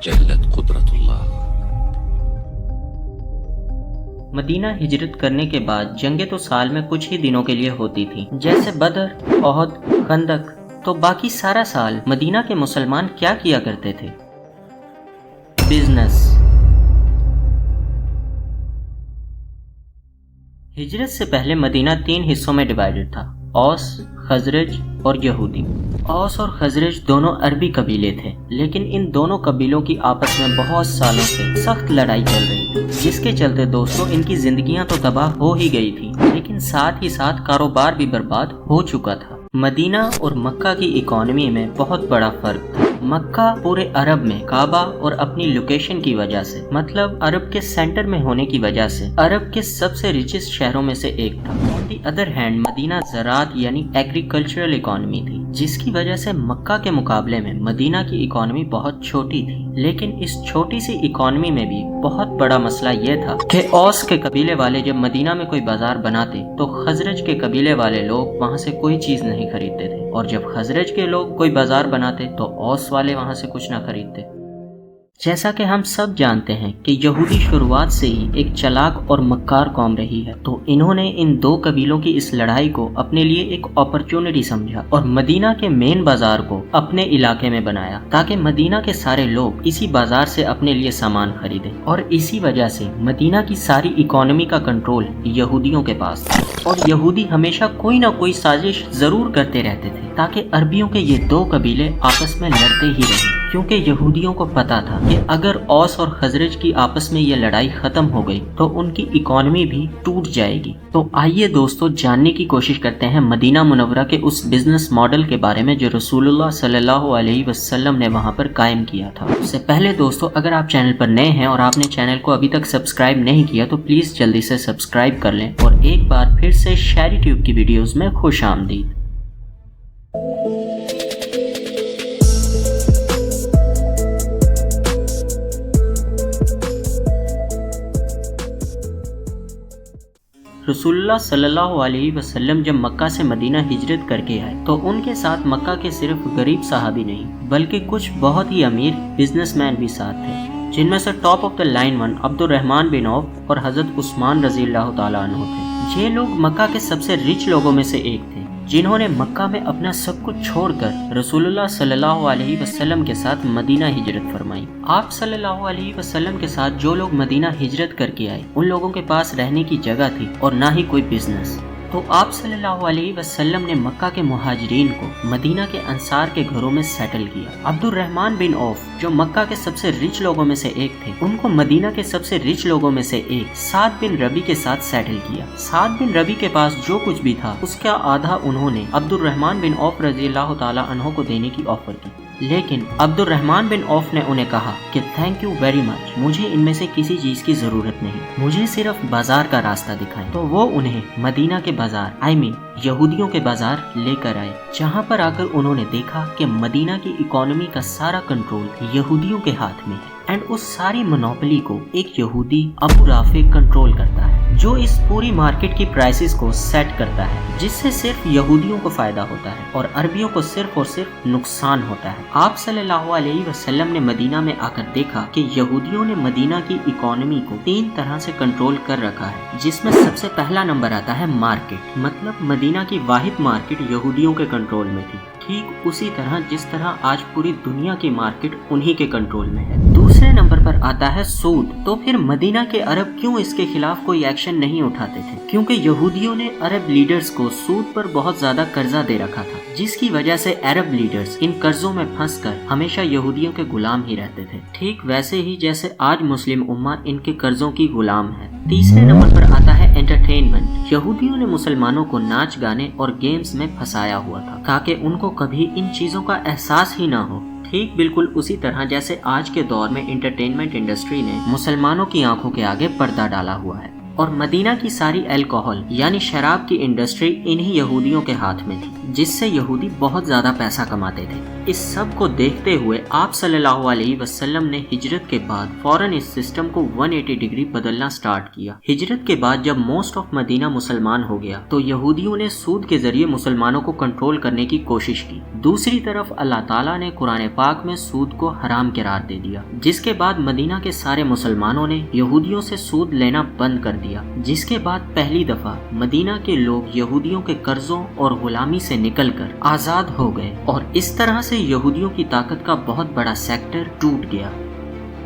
جلت قدرت اللہ۔ مدینہ ہجرت کرنے کے بعد جنگیں تو سال میں کچھ ہی دنوں کے لیے ہوتی تھی، جیسے بدر، احد، خندق۔ تو باقی سارا سال مدینہ کے مسلمان کیا کیا کرتے تھے؟ بزنس۔ ہجرت سے پہلے مدینہ 3 حصوں میں ڈیوائیڈڈ تھا: اوس، خزرج اور یہودی۔ اوس اور خزرج دونوں عربی قبیلے تھے، لیکن ان دونوں قبیلوں کی آپس میں بہت سالوں سے سخت لڑائی چل رہی تھی، جس کے چلتے دوستوں ان کی زندگیاں تو تباہ ہو ہی گئی تھی، لیکن ساتھ ہی ساتھ کاروبار بھی برباد ہو چکا تھا۔ مدینہ اور مکہ کی اکانومی میں بہت بڑا فرق تھا۔ مکہ پورے عرب میں کعبہ اور اپنی لوکیشن کی وجہ سے، مطلب عرب کے سینٹر میں ہونے کی وجہ سے، عرب کے سب سے ریچسٹ شہروں میں سے ایک تھا۔ آن دی ادر ہینڈ مدینہ زراعت یعنی ایگریکلچرل اکانومی تھی، جس کی وجہ سے مکہ کے مقابلے میں مدینہ کی اکانومی بہت چھوٹی تھی۔ لیکن اس چھوٹی سی اکانومی میں بھی بہت بڑا مسئلہ یہ تھا کہ اوس کے قبیلے والے جب مدینہ میں کوئی بازار بناتے تو خزرج کے قبیلے والے لوگ وہاں سے کوئی چیز نہیں خریدتے تھے، اور جب خزرج کے لوگ کوئی بازار بناتے تو اوس والے وہاں سے کچھ نہ خریدتے۔ جیسا کہ ہم سب جانتے ہیں کہ یہودی شروعات سے ہی ایک چلاک اور مکار قوم رہی ہے، تو انہوں نے ان دو قبیلوں کی اس لڑائی کو اپنے لیے ایک اپرچونٹی سمجھا اور مدینہ کے مین بازار کو اپنے علاقے میں بنایا تاکہ مدینہ کے سارے لوگ اسی بازار سے اپنے لیے سامان خریدیں، اور اسی وجہ سے مدینہ کی ساری اکانومی کا کنٹرول یہودیوں کے پاس تھا۔ اور یہودی ہمیشہ کوئی نہ کوئی سازش ضرور کرتے رہتے تھے تاکہ عربیوں کے یہ دو قبیلے آپس میں لڑتے ہی رہیں، کیونکہ یہودیوں کو پتا تھا کہ اگر اوس اور خزرج کی آپس میں یہ لڑائی ختم ہو گئی تو ان کی اکانومی بھی ٹوٹ جائے گی۔ تو آئیے دوستو جاننے کی کوشش کرتے ہیں مدینہ منورہ کے اس بزنس ماڈل کے بارے میں جو رسول اللہ صلی اللہ علیہ وسلم نے وہاں پر قائم کیا تھا۔ اس سے پہلے دوستو اگر آپ چینل پر نئے ہیں اور آپ نے چینل کو ابھی تک سبسکرائب نہیں کیا تو پلیز جلدی سے سبسکرائب کر لیں، اور ایک بار پھر سے شیری ٹیوب کی ویڈیوز میں خوش آمدید۔ رسول اللہ صلی اللہ علیہ وسلم جب مکہ سے مدینہ ہجرت کر کے آئے تو ان کے ساتھ مکہ کے صرف غریب صحابی نہیں بلکہ کچھ بہت ہی امیر بزنس مین بھی ساتھ تھے، جن میں سے top of the line one عبد الرحمن بن عوف اور حضرت عثمان رضی اللہ تعالیٰ عنہ تھے۔ یہ لوگ مکہ کے سب سے ریچ لوگوں میں سے ایک تھے، جنہوں نے مکہ میں اپنا سب کچھ چھوڑ کر رسول اللہ صلی اللہ علیہ وسلم کے ساتھ مدینہ ہجرت فرمائی۔ آپ صلی اللہ علیہ وسلم کے ساتھ جو لوگ مدینہ ہجرت کر کے آئے ان لوگوں کے پاس رہنے کی جگہ تھی اور نہ ہی کوئی بزنس، تو آپ صلی اللہ علیہ وسلم نے مکہ کے مہاجرین کو مدینہ کے انصار کے گھروں میں سیٹل کیا۔ عبد الرحمن بن عوف جو مکہ کے سب سے ریچ لوگوں میں سے ایک تھے، ان کو مدینہ کے سب سے ریچ لوگوں میں سے ایک سعد بن ربی کے ساتھ سیٹل کیا۔ سعد بن ربی کے پاس جو کچھ بھی تھا اس کا آدھا انہوں نے عبد الرحمن بن عوف رضی اللہ تعالی عنہ کو دینے کی آفر کی، لیکن عبد الرحمن بن عوف نے انہیں کہا کہ تھینک یو ویری مچ، مجھے ان میں سے کسی چیز کی ضرورت نہیں، مجھے صرف بازار کا راستہ دکھائیں۔ تو وہ انہیں مدینہ کے بازار یہودیوں کے بازار لے کر آئے، جہاں پر آ کر انہوں نے دیکھا کہ مدینہ کی اکانومی کا سارا کنٹرول یہودیوں کے ہاتھ میں ہے، اینڈ اس ساری منوپلی کو ایک یہودی ابو رافع کنٹرول کرتا ہے، جو اس پوری مارکیٹ کی پرائسز کو سیٹ کرتا ہے، جس سے صرف یہودیوں کو فائدہ ہوتا ہے اور عربیوں کو صرف اور صرف نقصان ہوتا ہے۔ آپ صلی اللہ علیہ وسلم نے مدینہ میں آ کر دیکھا کہ یہودیوں نے مدینہ کی اکانومی کو 3 طرح سے کنٹرول کر رکھا ہے، جس میں سب سے پہلا نمبر آتا ہے مارکیٹ، مطلب مدینہ کی واحد مارکیٹ یہودیوں کے کنٹرول میں تھی، ٹھیک اسی طرح جس طرح آج پوری دنیا کی مارکیٹ انہی کے کنٹرول میں ہے۔ دوسرے نمبر پر آتا ہے سود۔ تو پھر مدینہ کے عرب کیوں اس کے خلاف کوئی ایکشن نہیں اٹھاتے تھے؟ کیونکہ یہودیوں نے عرب لیڈرز کو سود پر بہت زیادہ قرضہ دے رکھا تھا، جس کی وجہ سے عرب لیڈرز ان قرضوں میں پھنس کر ہمیشہ یہودیوں کے غلام ہی رہتے تھے، ٹھیک ویسے ہی جیسے آج مسلم امہ ان کے قرضوں کی غلام ہے۔ تیسرے نمبر پر آتا ہے انٹرٹینمنٹ۔ یہودیوں نے مسلمانوں کو ناچ گانے اور گیمز میں پھنسایا ہوا تھا تاکہ ان کو کبھی ان چیزوں کا احساس ہی نہ ہو، ٹھیک بالکل اسی طرح جیسے آج کے دور میں انٹرٹینمنٹ انڈسٹری نے مسلمانوں کی آنکھوں کے آگے پردہ ڈالا ہوا ہے، اور مدینہ کی ساری الکوہل یعنی شراب کی انڈسٹری انہی یہودیوں کے ہاتھ میں تھی۔ جس سے یہودی بہت زیادہ پیسہ کماتے تھے۔ اس سب کو دیکھتے ہوئے آپ صلی اللہ علیہ وسلم نے ہجرت کے بعد فوراً اس سسٹم کو 180 ڈگری بدلنا سٹارٹ کیا۔ ہجرت کے بعد جب موسٹ آف مدینہ مسلمان ہو گیا تو یہودیوں نے سود کے ذریعے مسلمانوں کو کنٹرول کرنے کی کوشش کی۔ دوسری طرف اللہ تعالیٰ نے قرآن پاک میں سود کو حرام قرار دے دیا، جس کے بعد مدینہ کے سارے مسلمانوں نے یہودیوں سے سود لینا بند کر دیا، جس کے بعد پہلی دفعہ مدینہ کے لوگ یہودیوں کے قرضوں اور غلامی سے نکل کر آزاد ہو گئے، اور اس طرح سے یہودیوں کی طاقت کا بہت بڑا سیکٹر ٹوٹ گیا۔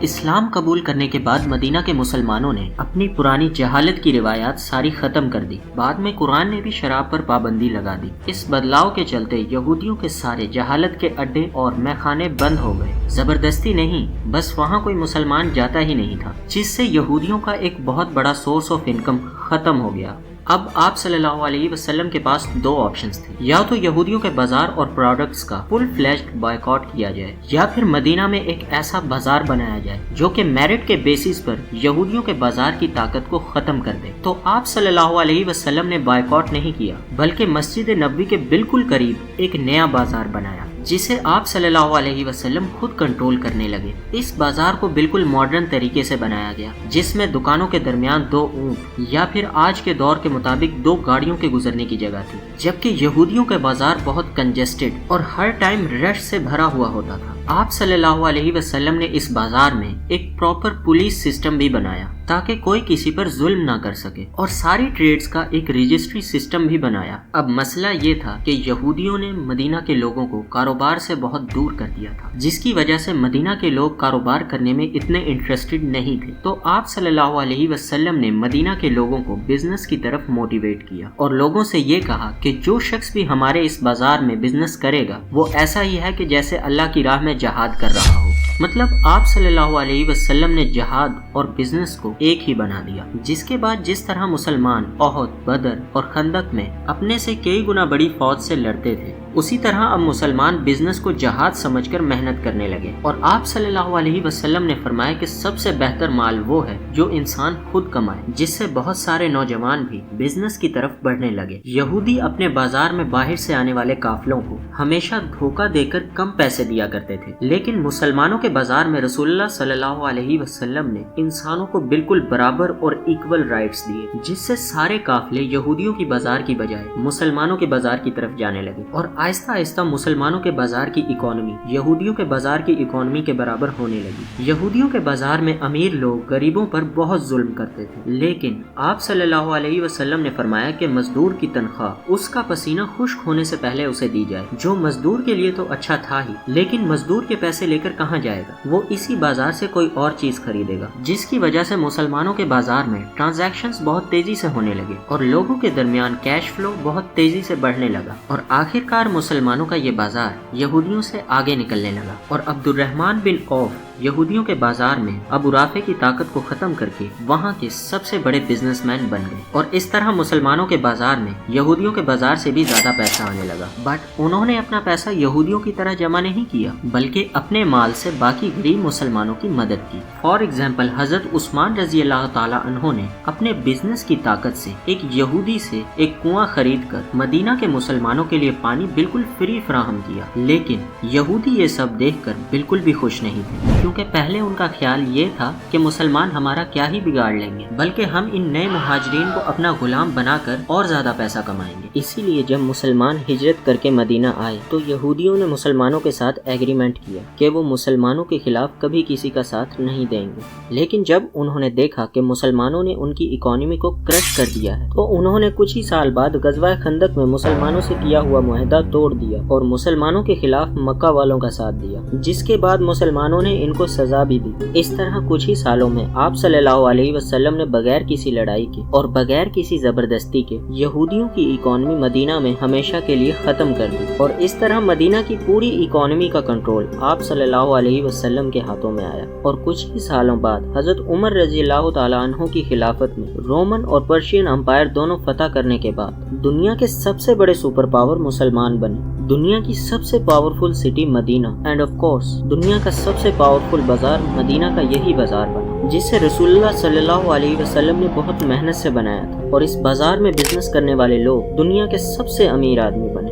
اسلام قبول کرنے کے بعد مدینہ کے مسلمانوں نے اپنی پرانی جہالت کی روایات ساری ختم کر دی۔ بعد میں قرآن نے بھی شراب پر پابندی لگا دی۔ اس بدلاؤ کے چلتے یہودیوں کے سارے جہالت کے اڈے اور میخانے بند ہو گئے۔ زبردستی نہیں، بس وہاں کوئی مسلمان جاتا ہی نہیں تھا، جس سے یہودیوں کا ایک بہت بڑا سورس آف انکم ختم ہو گیا۔ اب آپ صلی اللہ علیہ وسلم کے پاس دو آپشنز تھے، یا تو یہودیوں کے بازار اور پروڈکٹس کا فل فلیجڈ بائیکاٹ کیا جائے، یا پھر مدینہ میں ایک ایسا بازار بنایا جائے جو کہ میرٹ کے بیسس پر یہودیوں کے بازار کی طاقت کو ختم کر دے۔ تو آپ صلی اللہ علیہ وسلم نے بائیکاٹ نہیں کیا، بلکہ مسجد نبوی کے بالکل قریب ایک نیا بازار بنایا، جسے آپ صلی اللہ علیہ وسلم خود کنٹرول کرنے لگے۔ اس بازار کو بالکل ماڈرن طریقے سے بنایا گیا، جس میں دکانوں کے درمیان 2 اونٹ یا پھر آج کے دور کے مطابق 2 گاڑیوں کے گزرنے کی جگہ تھی، جبکہ یہودیوں کا بازار بہت کنجسٹڈ اور ہر ٹائم رش سے بھرا ہوا ہوتا تھا۔ آپ صلی اللہ علیہ وسلم نے اس بازار میں ایک پراپر پولیس سسٹم بھی بنایا تاکہ کوئی کسی پر ظلم نہ کر سکے، اور ساری ٹریڈز کا ایک رجسٹری سسٹم بھی بنایا۔ اب مسئلہ یہ تھا کہ یہودیوں نے مدینہ کے لوگوں کو کاروبار سے بہت دور کر دیا تھا، جس کی وجہ سے مدینہ کے لوگ کاروبار کرنے میں اتنے انٹرسٹڈ نہیں تھے۔ تو آپ صلی اللہ علیہ وسلم نے مدینہ کے لوگوں کو بزنس کی طرف موٹیویٹ کیا، اور لوگوں سے یہ کہا کہ جو شخص بھی ہمارے اس بازار میں بزنس کرے گا وہ ایسا ہی ہے کہ جیسے اللہ کی راہ میں جہاد کر رہا ہو۔ مطلب آپ صلی اللہ علیہ وسلم نے جہاد اور بزنس کو ایک ہی بنا دیا، جس کے بعد جس طرح مسلمان احد، بدر اور خندق میں اپنے سے کئی گنا بڑی فوج سے لڑتے تھے، اسی طرح اب مسلمان بزنس کو جہاد سمجھ کر محنت کرنے لگے۔ اور آپ صلی اللہ علیہ وسلم نے فرمایا کہ سب سے بہتر مال وہ ہے جو انسان خود کمائے، جس سے بہت سارے نوجوان بھی بزنس کی طرف بڑھنے لگے۔ یہودی اپنے بازار میں باہر سے آنے والے قافلوں کو ہمیشہ دھوکہ دے کر کم پیسے دیا کرتے تھے، لیکن مسلمانوں کے بازار میں رسول اللہ صلی اللہ علیہ وسلم نے انسانوں کو بالکل برابر اور ایکول رائٹس دیے، جس سے سارے قافلے یہودیوں کی بازار کی بجائے مسلمانوں کے بازار کی طرف جانے لگے، اور آہستہ آہستہ مسلمانوں کے بازار کی اکانومی یہودیوں کے بازار کی اکانومی کے برابر ہونے لگی۔ یہودیوں کے بازار میں امیر لوگ غریبوں پر بہت ظلم کرتے تھے، لیکن آپ صلی اللہ علیہ وسلم نے فرمایا کہ مزدور کی تنخواہ اس کا پسینہ خشک ہونے سے پہلے اسے دی جائے، جو مزدور کے لیے تو اچھا تھا ہی، لیکن مزدور کے پیسے لے کر کہاں جائے گا؟ وہ اسی بازار سے کوئی اور چیز خریدے گا، جس کی وجہ سے مسلمانوں کے بازار میں ٹرانزیکشنز بہت تیزی سے ہونے لگے، اور لوگوں کے درمیان کیش فلو بہت تیزی سے بڑھنے لگا، اور آخر کار مسلمانوں کا یہ بازار یہودیوں سے آگے نکلنے لگا، اور عبد الرحمن بن عوف یہودیوں کے بازار میں ابو رافع کی طاقت کو ختم کر کے وہاں کے سب سے بڑے بزنس مین بن گئے، اور اس طرح مسلمانوں کے بازار میں یہودیوں کے بازار سے بھی زیادہ پیسہ آنے لگا۔ بٹ انہوں نے اپنا پیسہ یہودیوں کی طرح جمع نہیں کیا، بلکہ اپنے مال سے باقی غریب مسلمانوں کی مدد کی۔ فار ایگزامپل حضرت عثمان رضی اللہ تعالی عنہ نے اپنے بزنس کی طاقت سے ایک یہودی سے ایک کنواں خرید کر مدینہ کے مسلمانوں کے لیے پانی بالکل فری فراہم کیا، لیکن یہودی یہ سب دیکھ کر بالکل بھی خوش نہیں تھے، کیونکہ پہلے ان کا خیال یہ تھا کہ مسلمان ہمارا کیا ہی بگاڑ لیں گے، بلکہ ہم ان نئے مہاجرین کو اپنا غلام بنا کر اور زیادہ پیسہ کمائیں گے۔ اسی لیے جب مسلمان ہجرت کر کے مدینہ آئے تو یہودیوں نے مسلمانوں کے ساتھ ایگریمنٹ کیا کہ وہ مسلمانوں کے خلاف کبھی کسی کا ساتھ نہیں دیں گے، لیکن جب انہوں نے دیکھا کہ مسلمانوں نے ان کی اکانومی کو کرش کر دیا ہے تو انہوں نے کچھ ہی سال بعد غزوہ خندق میں مسلمانوں سے کیا ہوا معاہدہ توڑ دیا اور مسلمانوں کے خلاف مکہ والوں کا ساتھ دیا، جس کے بعد مسلمانوں نے ان کو سزا بھی دی۔ اس طرح کچھ ہی سالوں میں آپ صلی اللہ علیہ وسلم نے بغیر کسی لڑائی کے اور بغیر کسی زبردستی کے یہودیوں کی اکانومی مدینہ میں ہمیشہ کے لیے ختم کر دی، اور اس طرح مدینہ کی پوری اکانومی کا کنٹرول آپ صلی اللہ علیہ وسلم کے ہاتھوں میں آیا۔ اور کچھ ہی سالوں بعد حضرت عمر رضی اللہ تعالی عنہ کی خلافت میں رومن اور پرشین امپائر دونوں فتح کرنے کے بعد دنیا کے سب سے بڑے سپر پاور مسلمان بنے، دنیا کی سب سے powerful city Madina, and of course دنیا کا سب سے پاورفل بازار مدینہ کا یہی بازار بنا، جسے رسول اللہ صلی اللہ علیہ وسلم نے بہت محنت سے بنایا تھا، اور اس بازار میں بزنس کرنے والے لوگ دنیا کے سب سے امیر آدمی بنے۔